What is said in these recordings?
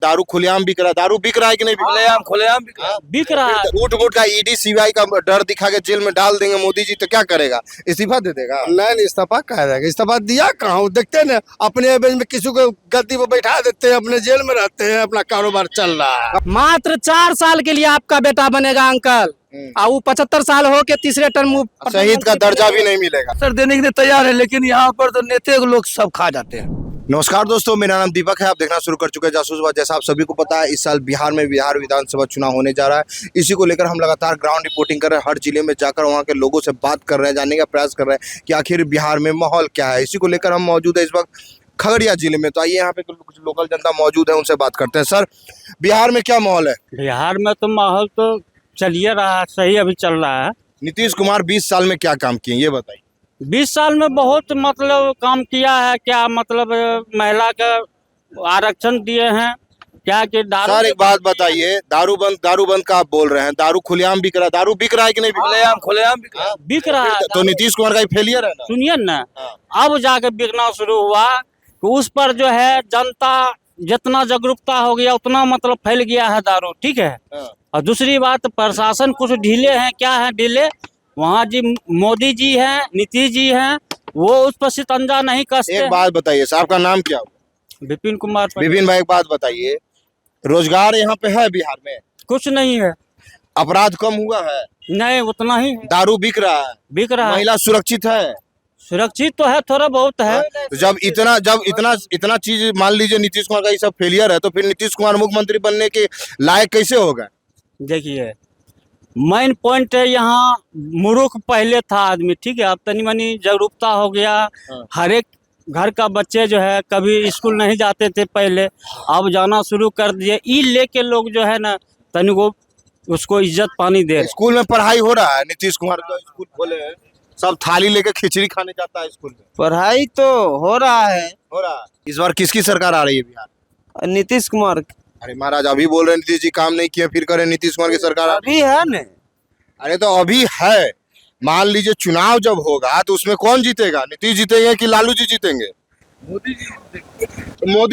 दारू खुलेआम बिक रहा है, दारू बिक रहा है कि नहीं बिक रहा है? खुलेआम बिक रहा है। उठ उठ का ईडी सीबीआई का डर दिखा के जेल में डाल देंगे मोदी जी, तो क्या करेगा? इस्तीफा दे देगा? नहीं, इस्तीफा कह देगा। इस्तीफा दिया कहाँ? देखते हैं ना, अपने एवज में किसी को गद्दी पर बैठा देते हैं, अपने जेल में रहते हैं, अपना कारोबार चल रहा है। मात्र 4 साल के लिए आपका बेटा बनेगा अंकल, और वो 75 साल हो के तीसरे टर्म शहीद का दर्जा भी नहीं मिलेगा। सर देने के लिए तैयार है, लेकिन यहाँ पर तो नेता लोग सब खा जाते हैं। नमस्कार दोस्तों, मेरा नाम दीपक है। आप देखना शुरू कर चुके हैं जासूसबाज। जैसा आप सभी को पता है, इस साल बिहार में बिहार विधानसभा चुनाव होने जा रहा है। इसी को लेकर हम लगातार ग्राउंड रिपोर्टिंग कर रहे हैं, हर जिले में जाकर वहां के लोगों से बात कर रहे हैं, जानने का प्रयास कर रहे हैं कि आखिर बिहार में माहौल क्या है। इसी को लेकर हम मौजूद है इस वक्त खगड़िया जिले में। तो आइए यहाँ पे कुछ लोकल जनता मौजूद है, उनसे बात करते हैं। सर, बिहार में क्या माहौल है? बिहार में तो माहौल तो चलिए रहा है, सही अभी चल रहा है। नीतीश कुमार 20 साल में क्या काम किए, ये बताइए। 20 साल में बहुत मतलब काम किया है। क्या मतलब महिला का आरक्षण दिए हैं, क्या कि सर एक बात बताइए, दारू बंद का आप बोल रहे हैं, दारू खुलेआम बिक रहा है, दारू बिक रहा है कि नहीं बिक रहा है? खुलेआम बिक रहा है। तो नीतीश कुमार का फेलियर है ना? सुनिए ना, अब जाके बिकना शुरू हुआ कि उस पर जो है जनता जितना जागरूकता हो गया उतना मतलब फैल गया है दारू, ठीक है। और दूसरी बात, प्रशासन कुछ ढीले हैं। क्या है ढीले? वहाँ जी मोदी जी हैं, नीतीश जी हैं, वो उस पर शिकंजा नहीं कसते। एक बात बताइए, साहब का नाम क्या हुआ? विपिन कुमार। विपिन भाई, एक बात बताइए, रोजगार यहाँ पे है बिहार में? कुछ नहीं है। अपराध कम हुआ है? नहीं, उतना ही है। दारू बिक रहा है? बिक रहा है। महिला सुरक्षित है? सुरक्षित तो है, थोड़ा बहुत है। तो जब इतना चीज मान लीजिए नीतीश कुमार का ये सब फेलियर है, तो फिर नीतीश कुमार मुख्यमंत्री बनने के लायक कैसे होगा? देखिए, मेन पॉइंट है यहाँ, मूर्ख पहले था आदमी, ठीक है। अब तनी मनी जागरूकता हो गया। हर एक घर का बच्चे जो है कभी स्कूल नहीं जाते थे पहले, अब जाना शुरू कर दिए। ई लेके लोग जो है ना तनी को उसको इज्जत पानी दे। स्कूल में पढ़ाई हो रहा है? नीतीश कुमार का स्कूल खोले हैं, सब थाली लेके खिचड़ी खाने जाता है स्कूल में। पढ़ाई तो हो रहा है। हो रहा है। इस बार किसकी सरकार आ रही है बिहार? नीतीश कुमार अरे महाराज, अभी बोल रहे हैं नीतीश जी काम नहीं किए, फिर करें नीतीश कुमार की सरकार अभी है न। अरे तो अभी है, मान लीजिए चुनाव जब होगा तो उसमें कौन जीतेगा? नीतीश जीतेंगे कि लालू जी जीतेंगे? मोदी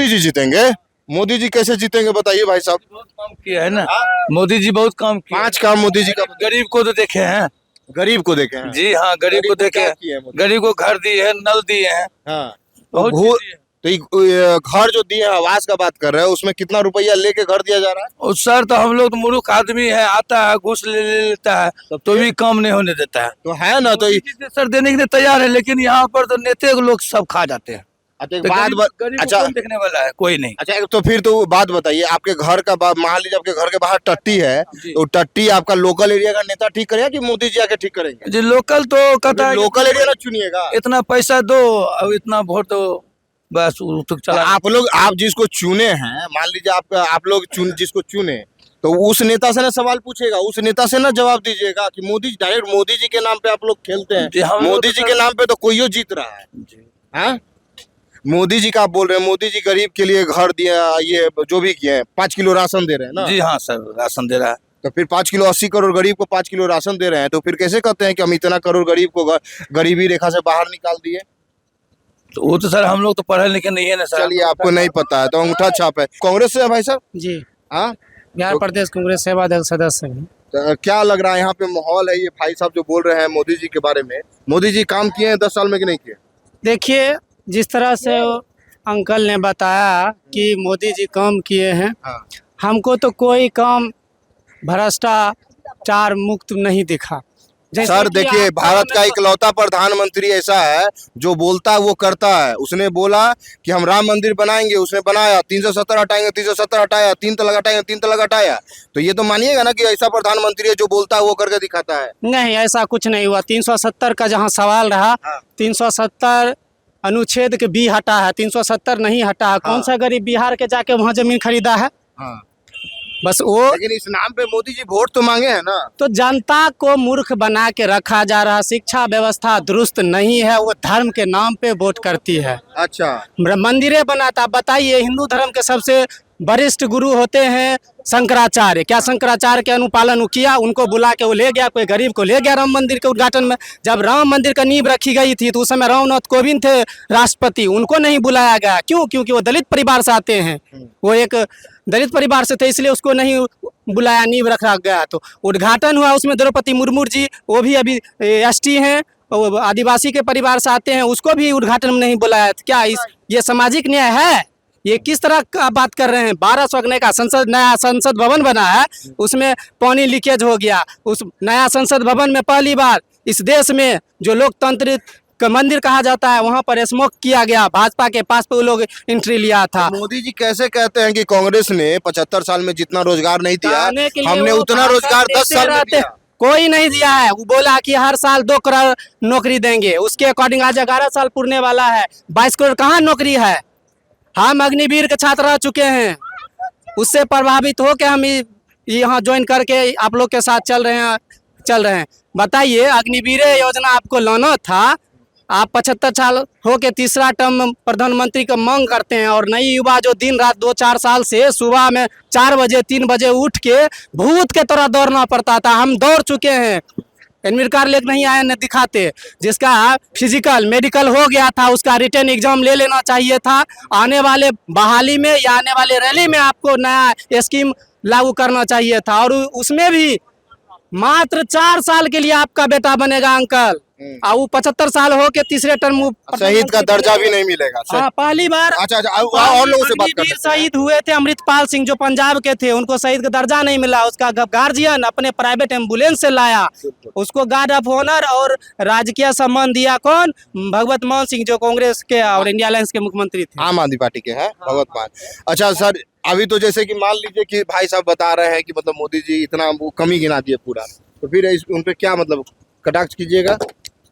जी जीतेंगे। मोदी जी कैसे जीतेंगे बताइए भाई साहब? बहुत काम किया है ना मोदी जी, बहुत काम किया। 5 काम मोदी जी का। गरीब को तो देखे हैं। गरीब को देखे हैं? जी हाँ, गरीब को देखे क्या हैं। किए हैं मोदी? गरीब को घर दिए हैं, नल दिए हैं, हाँ, बहुत तो चीज़ दिए हैं। ये घर जो दिए हैं, आवास का बात कर रहे हैं, उसमें कितना रुपया लेके घर दिया जा रहा है? और सर तो हम लोग तो मूर्ख आदमी है, आता है घूस ले लेता है, तो भी काम नहीं होने देता है। तो है ना, तो सर देने के लिए तैयार है, लेकिन यहाँ पर तो नेता लोग सब खा जाते हैं। अच्छा, एक तो बात गरीब को अच्छा कौन देखने वाला है? कोई नहीं। अच्छा, तो फिर तो बात बताइए, आपके घर का मान लीजिए आपके घर के बाहर टट्टी है, तो टट्टी आपका लोकल एरिया का नेता ठीक करेगा कि मोदी जी आके ठीक करेंगे? जी लोकल तो कहता है लोकल एरिया ना चुनिएगा, इतना पैसा दो और इतना वोट दो, बस तो चला। आप जिसको चुने हैं, मान लीजिए आप लोग जिसको चुने, तो उस नेता से ना सवाल पूछेगा, उस नेता से ना जवाब दीजिएगा कि डायरेक्ट मोदी जी के नाम पे आप लोग खेलते हैं। मोदी जी के नाम पे तो कोई जीत रहा है। हाँ, मोदी जी का आप बोल रहे हैं, मोदी जी गरीब के लिए घर दिया, ये जो भी किए हैं, 5 किलो राशन दे रहे हैं ना? जी हाँ सर, राशन दे रहा है। तो फिर 5 किलो 80 करोड़ गरीब को 5 किलो राशन दे रहे हैं, तो फिर कैसे कहते हैं कि हम इतना करोड़ गरीब को गरीबी रेखा से बाहर निकाल दिए? तो वो तो सर हम लोग तो पढ़े लिखे नहीं है ना सर। चलिए, आपको नहीं पता है तो अंगूठा छाप है। कांग्रेस से है भाई साहब? जी, हाँ, बिहार प्रदेश कांग्रेस सेवा दल सदस्य हैं। तो क्या लग रहा है यहाँ पे माहौल है? ये भाई साहब जो बोल रहे हैं मोदी जी के बारे में, मोदी जी काम किए हैं 10 साल में कि नहीं किए? देखिए, जिस तरह से अंकल ने बताया कि मोदी जी काम किए हैं, हमको तो कोई काम भ्रष्टाचार मुक्त नहीं दिखा। सर देखिए, भारत का इकलौता प्रधानमंत्री ऐसा है जो बोलता है वो करता है। उसने बोला कि हम राम मंदिर बनाएंगे, उसने बनाया। 370 हटाएंगे, 370 हटाया। 3 तलाक हटाएंगे, 3 तलाक हटाया। तो ये तो मानिएगा ना कि ऐसा प्रधानमंत्री है जो बोलता है वो करके दिखाता है। नहीं, ऐसा कुछ नहीं हुआ। 370 का जहां सवाल रहा, 370 अनुच्छेद के बी हटा है, 370 नहीं हटा है। कौन सा गरीब बिहार के जाके वहाँ जमीन खरीदा है? बस वो। लेकिन इस नाम पे मोदी जी वोट तो मांगे हैं ना। तो जनता को मूर्ख बना के रखा जा रहा। शिक्षा व्यवस्था दुरुस्त नहीं है, वो धर्म के नाम पे वोट करती है। अच्छा, मंदिरें बनाता। बताइए, हिंदू धर्म के सबसे वरिष्ठ गुरु होते हैं शंकराचार्य, क्या शंकराचार्य के अनुपालन वो किया? उनको बुला के वो ले गया, कोई गरीब को ले गया राम मंदिर के उद्घाटन में। जब राम मंदिर का नींव रखी गई थी तो उस समय रामनाथ कोविंद थे राष्ट्रपति, उनको नहीं बुलाया गया। क्यों? क्योंकि वो दलित परिवार से आते हैं, वो एक दलित परिवार से थे, इसलिए उसको नहीं बुलाया, नींव रखा गया। तो उद्घाटन हुआ, उसमें द्रौपदी मुर्मू जी, वो भी अभी एसटी हैं, वो आदिवासी के परिवार से आते हैं, उसको भी उद्घाटन में नहीं बुलाया। तो क्या ये सामाजिक न्याय है? ये किस तरह का बात कर रहे हैं? 1200 एकड़ का नया संसद भवन बना है, उसमें पानी लीकेज हो गया। उस नया संसद भवन में पहली बार इस देश में जो लोकतंत्र का मंदिर कहा जाता है, वहां पर स्मोक किया गया। भाजपा के पास पे वो लोग एंट्री लिया था। मोदी जी कैसे कहते हैं कि कांग्रेस ने 75 साल में जितना रोजगार नहीं दिया, आने के लिए हमने वो उतना रोजगार 10 साल में रहते, दिया। कोई नहीं दिया है। वो बोला कि हर साल 2 करोड़ नौकरी देंगे, उसके अकॉर्डिंग आज 11 साल पूरने वाला है, 22 करोड़ कहाँ नौकरी है? हम अग्निवीर के छात्र रह चुके हैं, उससे प्रभावित हो के हम यहाँ ज्वाइन करके आप लोग के साथ चल रहे हैं। बताइए, अग्निवीर योजना आपको लाना था, आप 75 साल हो के तीसरा टर्म प्रधानमंत्री का मांग करते हैं, और नई युवा जो दिन रात 2-4 साल से सुबह में 4 बजे 3 बजे उठ के भूत के तरह दौड़ना पड़ता था, हम दौड़ चुके हैं। एडमिट कार्ड लेकर नहीं आए, न दिखाते। जिसका फिजिकल मेडिकल हो गया था, उसका रिटर्न एग्जाम ले लेना चाहिए था। आने वाले बहाली में या आने वाले रैली में आपको नया स्कीम लागू करना चाहिए था, और उसमें भी मात्र 4 साल के लिए आपका बेटा बनेगा अंकल, और वो 75 साल हो के तीसरे टर्म शहीद का दर्जा भी नहीं मिलेगा। हाँ, पहली बार। अच्छा, और लोगों से बात अग्निवीर करते हैं। शहीद हुए थे अमृतपाल सिंह, जो पंजाब के थे, उनको शहीद का दर्जा नहीं मिला। उसका गार्जियन अपने प्राइवेट एम्बुलेंस से लाया, उसको गार्ड ऑफ ऑनर और राजकीय सम्मान दिया। कौन? भगवत मान सिंह, जो कांग्रेस के और इंडिया अलायंस के मुख्यमंत्री थे, आम आदमी पार्टी के हैं भगवत मान। अच्छा सर, अभी तो जैसे कि मान लीजिए कि भाई साहब बता रहे हैं कि मतलब मोदी जी इतना वो कमी गिना दिए पूरा, तो फिर उन पे क्या मतलब कटाक्ष कीजिएगा?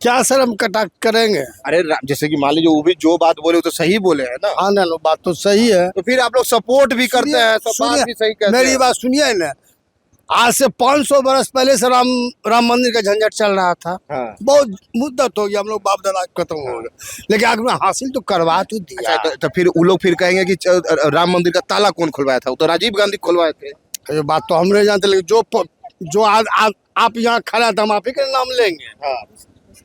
क्या सर हम कटाक्ष करेंगे? अरे जैसे कि मान लीजिए वो भी जो बात बोले वो तो सही बोले हैं ना, हाँ ना, लो बात तो सही है। तो फिर आप लोग सपोर्ट भी करते हैं, सब बात भी सही कहते मेरी हैं। बात सुनिए ना, आज से 500 बरस पहले से राम मंदिर का झंझट चल रहा था। हाँ। बहुत मुद्दत हो गया, हम लोग बाप दादा खत्म हो गए, लेकिन आखिर हासिल तो करवा तो दिया। अच्छा, तो फिर वो लोग फिर कहेंगे कि राम मंदिर का ताला कौन खुलवाया था? वो तो राजीव गांधी खुलवाए थे। ये बात तो हम नहीं जानते, लेकिन जो आज आप यहाँ खड़ा था, हम आप ही का नाम लेंगे। हाँ।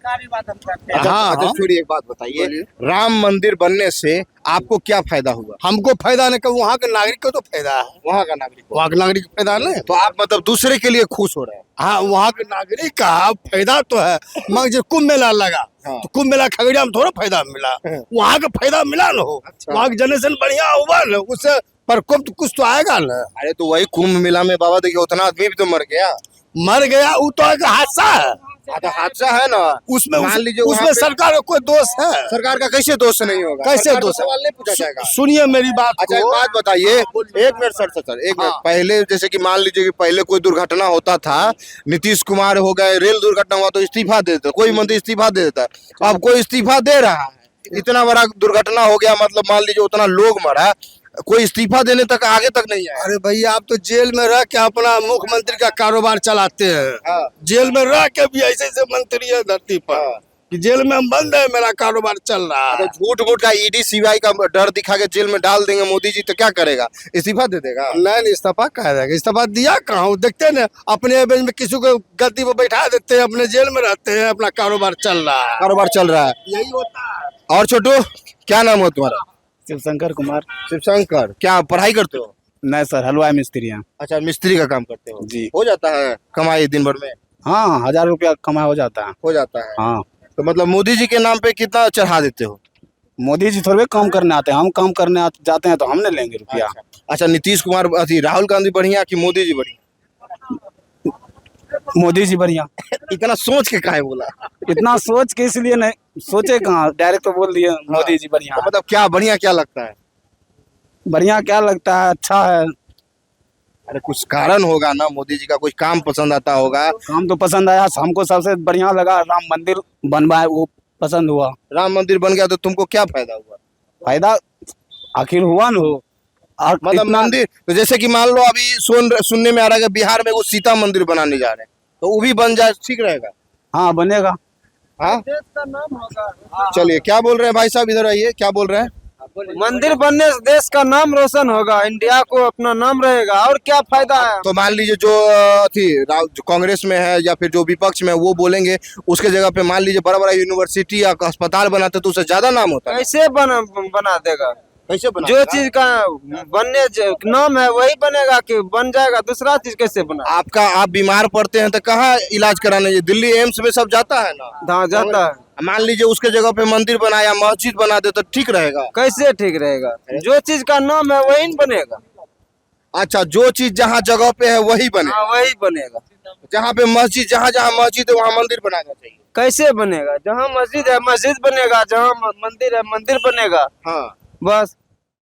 अच्छा, अच्छा, फिर एक बात बताइए, राम मंदिर बनने से आपको क्या फायदा हुआ? हमको फायदा नहीं, कि वहाँ के नागरिक को तो फायदा है, वहाँ का नागरिक को। वहाँ के नागरिक को फायदा नहीं। तो आप मतलब दूसरे के लिए खुश हो रहे हैं? हाँ, वहाँ के नागरिक का फायदा तो है, मगर जो कुंभ मेला लगा, हाँ। तो कुंभ मेला खगड़िया में थोड़ा फायदा मिला, वहाँ का फायदा मिला ना हो। अच्छा। वहाँ की जनरेशन बढ़िया हुआ ना, उससे प्रकोप तो कुछ तो आएगा ना। अरे तो वही कुंभ मेला में बाबा देखिए उतना आदमी भी तो मर गया। मर गया, वो तो एक हादसा है, हाँ, तो हादसा है ना, उसमें मान लीजिए उसमें वहाँ पे सरकार का कोई दोष है? सरकार का कैसे दोष नहीं होगा? कैसे सरकार दोष से सवाल नहीं पूछा जाएगा? सुनिए मेरी बात अच्छा, एक को। बात बताइए, एक मिनट सर, एक मिनट। पहले जैसे कि मान लीजिए कि पहले कोई दुर्घटना होता था, नीतीश कुमार हो गए, रेल दुर्घटना हुआ तो इस्तीफा दे देता, कोई मंत्री इस्तीफा दे देता। अब कोई इस्तीफा दे रहा है, इतना बड़ा दुर्घटना हो गया, मतलब मान लीजिए उतना लोग मरा, कोई इस्तीफा देने तक आगे तक नहीं आया। अरे भैया, आप तो जेल में रह के अपना मुख्यमंत्री का कारोबार चलाते हैं। हाँ। जेल में रह के भी ऐसे ऐसे मंत्री है धरती पर, हाँ। कि जेल में हम बंद है, मेरा कारोबार चल रहा तो है। झूठ मूठ का ईडी सीबीआई का डर दिखा के जेल में डाल देंगे मोदी जी, तो क्या करेगा? इस्तीफा दे देगा? नहीं, इस्तीफा कह देगा, इस्तीफा दिया कहाँ? वो देखते ना, अपने एवज में किसी को गद्दी पर बैठा देते हैं, अपने जेल में रहते हैं, अपना कारोबार चल रहा है। कारोबार चल रहा है। यही होता है। और छोटू, क्या नाम है तुम्हारा? शिवशंकर कुमार। शिवशंकर, क्या पढ़ाई करते हो? नहीं सर, हलवाई मिस्त्री हैं। अच्छा, मिस्त्री का काम करते हो जी। हो जाता है कमाई दिन भर में? हाँ, 1000 रुपया कमाई हो जाता है। हो जाता है। हाँ, तो मतलब मोदी जी के नाम पे कितना चढ़ा देते हो? मोदी जी थोड़े काम करने आते हैं, हम काम करने जाते हैं तो हमने लेंगे रुपया। अच्छा, नीतीश कुमार राहुल गांधी बढ़िया कि मोदी जी बढ़िया? मोदी जी बढ़िया। इतना सोच के काहे बोला? इतना सोच के इसलिए नहीं सोचे, कहाँ डायरेक्ट तो बोल दिए मोदी जी बढ़िया। तो मतलब क्या बढ़िया क्या लगता है? बढ़िया क्या लगता है? अच्छा है। अरे कुछ कारण होगा ना, मोदी जी का कुछ काम पसंद आता होगा। काम तो पसंद आया, हमको सबसे बढ़िया लगा राम मंदिर बनवाए, वो पसंद हुआ। राम मंदिर बन गया तो तुमको क्या फायदा हुआ? फायदा आखिर हुआ ना हो। और मतलब इतना- मंदिर तो जैसे कि मान लो अभी सुनने में आ रहा है कि बिहार में वो सीता मंदिर बनाने जा रहे हैं, तो वो भी बन जाए, ठीक रहेगा? हाँ, बनेगा। हाँ, चलिए, क्या बोल रहे हैं भाई साहब? इधर आइए, क्या बोल रहे हैं? मंदिर बनने से देश का नाम रोशन होगा, इंडिया को अपना नाम रहेगा, और क्या फायदा है। तो मान लीजिए जो जो कांग्रेस में है या फिर जो विपक्ष में है, वो बोलेंगे उसके जगह पे मान लीजिए बड़ा बड़ा यूनिवर्सिटी या अस्पताल बनाते तो उससे ज्यादा नाम होता है। कैसे बना देगा। कैसे बना जो चीज का नाम है वही बनेगा कि बन जाएगा, दूसरा चीज कैसे बना। आपका आप बीमार पड़ते हैं तो कहाँ इलाज कराने, दिल्ली एम्स में सब जाता है ना, जाता है। मान लीजिए उसके जगह पे मंदिर बनाया मस्जिद बना दे तो ठीक रहेगा। कैसे ठीक रहेगा, जो चीज का नाम है वही बनेगा। अच्छा, जो चीज जहाँ जगह पे है वही बने, हाँ वही बनेगा। जहाँ पे मस्जिद, जहाँ जहाँ मस्जिद है वहाँ मंदिर बनाना चाहिए। कैसे बनेगा, जहाँ मस्जिद है मस्जिद बनेगा, जहाँ मंदिर है मंदिर बनेगा। हाँ, बस